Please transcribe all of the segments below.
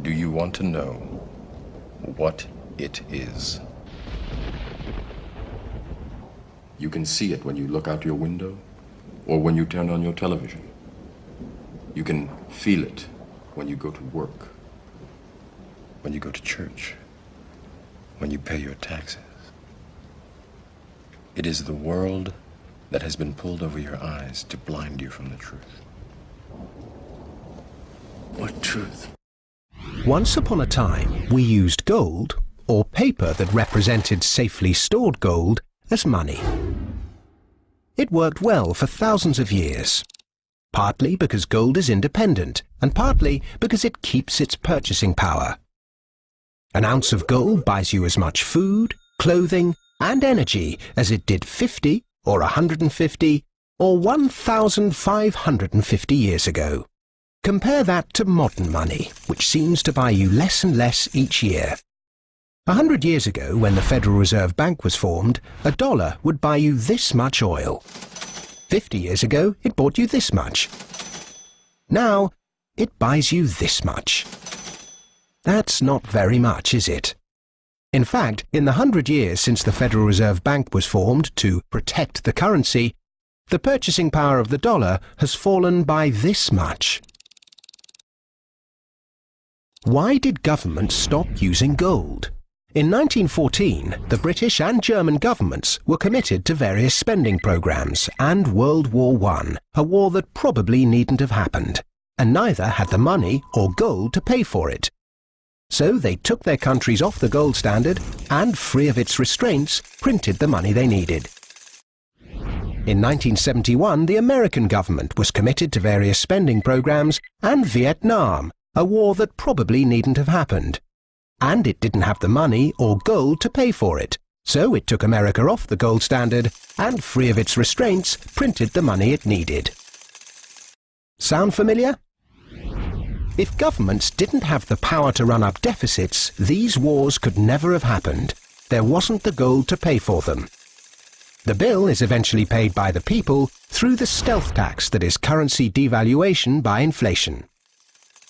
Do you want to know what it is? You can see it when you look out your window or when you turn on your television. You can feel it when you go to work, when you go to church, when you pay your taxes. It is the world that has been pulled over your eyes to blind you from the truth. What truth? Once upon a time, we used gold, or paper that represented safely stored gold, as money. It worked well for thousands of years, partly because gold is independent, and partly because it keeps its purchasing power. An ounce of gold buys you as much food, clothing, and energy as it did 50, or 150, or 1,550 years ago. Compare that to modern money, which seems to buy you less and less each year. 100 years ago, when the Federal Reserve Bank was formed, $1 would buy you this much oil. 50 years ago, it bought you this much. Now, it buys you this much. That's not very much, is it? In fact, in the 100 years since the Federal Reserve Bank was formed to protect the currency, the purchasing power of the dollar has fallen by this much. Why did governments stop using gold? In 1914, the British and German governments were committed to various spending programs and World War I, a war that probably needn't have happened, and neither had the money or gold to pay for it. So they took their countries off the gold standard and, free of its restraints, printed the money they needed. In 1971, the American government was committed to various spending programs and Vietnam, a war that probably needn't have happened. And it didn't have the money or gold to pay for it, so it took America off the gold standard and, free of its restraints, printed the money it needed. Sound familiar? If governments didn't have the power to run up deficits, these wars could never have happened. There wasn't the gold to pay for them. The bill is eventually paid by the people through the stealth tax that is currency devaluation by inflation.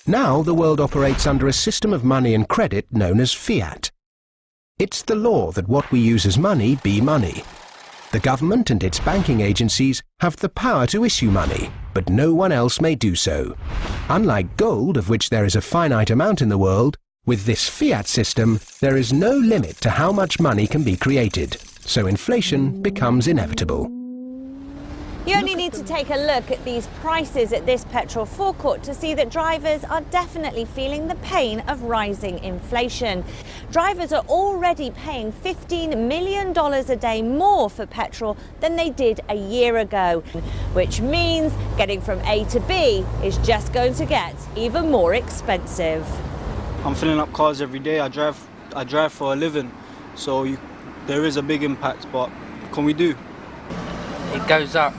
Now the world operates under a system of money and credit known as fiat. It's the law that what we use as money be money. The government and its banking agencies have the power to issue money, but no one else may do so. Unlike gold, of which there is a finite amount in the world, with this fiat system, there is no limit to how much money can be created, so inflation becomes inevitable. You only need to take a look at these prices at this petrol forecourt to see that drivers are definitely feeling the pain of rising inflation. Drivers are already paying $15 million a day more for petrol than they did a year ago, which means getting from A to B is just going to get even more expensive. I'm filling up cars every day. I drive for a living, so there is a big impact, but what can we do? It goes up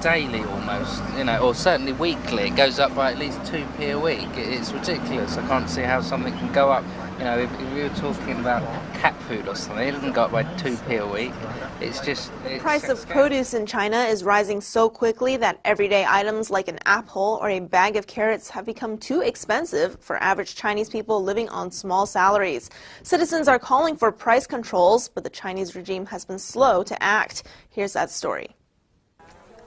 daily almost, or certainly weekly. It goes up by at least 2p a week. It's ridiculous. I can't see how something can go up. If we were talking about cat food or something, it doesn't go up by 2p a week. The price of produce in China is rising so quickly that everyday items like an apple or a bag of carrots have become too expensive for average Chinese people living on small salaries. Citizens are calling for price controls, but the Chinese regime has been slow to act. Here's that story.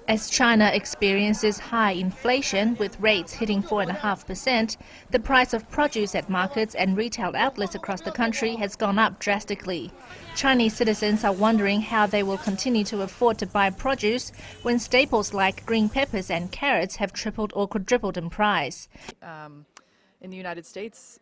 As China experiences high inflation, with rates hitting 4.5%, the price of produce at markets and retail outlets across the country has gone up drastically. Chinese citizens are wondering how they will continue to afford to buy produce when staples like green peppers and carrots have tripled or quadrupled in price. In the United States,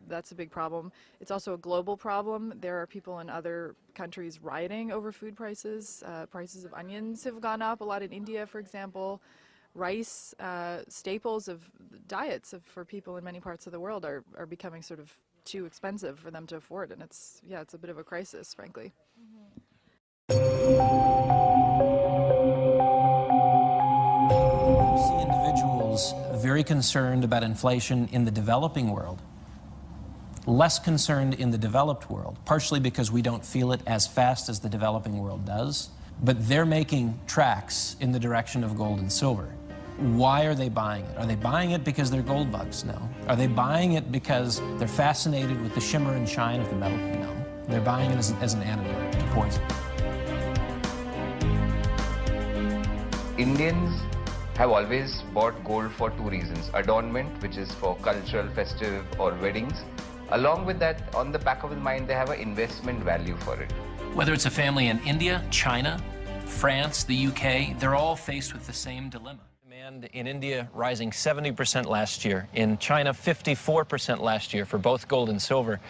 that's a big problem. It's also a global problem. There are people in other countries rioting over food prices. Prices of onions have gone up a lot in India, for example. Rice, staples of diets for people in many parts of the world are becoming sort of too expensive for them to afford, and it's a bit of a crisis, frankly. Very concerned about inflation in the developing world, less concerned in the developed world, partially because we don't feel it as fast as the developing world does, but they're making tracks in the direction of gold and silver. Why are they buying it? Are they buying it because they're gold bugs? No. Are they buying it because they're fascinated with the shimmer and shine of the metal? No. They're buying it as an antidote to poison. Indians have always bought gold for two reasons: adornment, which is for cultural, festive or weddings. Along with that, on the back of the mind, they have an investment value for it. Whether it's a family in India, China, France, the UK, they're all faced with the same dilemma. Demand in India rising 70% last year. In China, 54% last year for both gold and silver.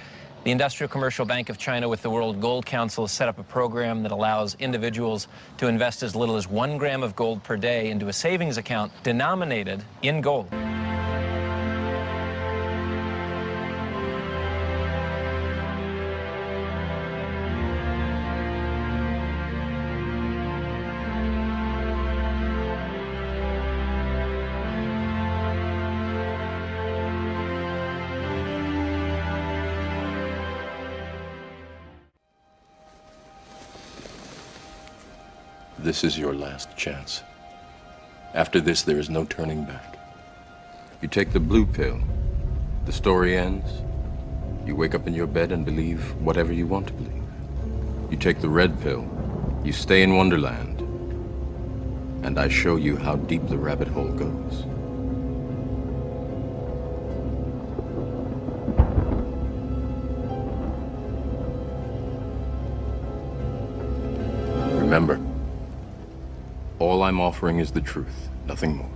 The Industrial Commercial Bank of China with the World Gold Council has set up a program that allows individuals to invest as little as 1 gram of gold per day into a savings account denominated in gold. This is your last chance. After this, there is no turning back. You take the blue pill, the story ends. You wake up in your bed and believe whatever you want to believe. You take the red pill, you stay in Wonderland, and I show you how deep the rabbit hole goes. Remember, all I'm offering is the truth, nothing more.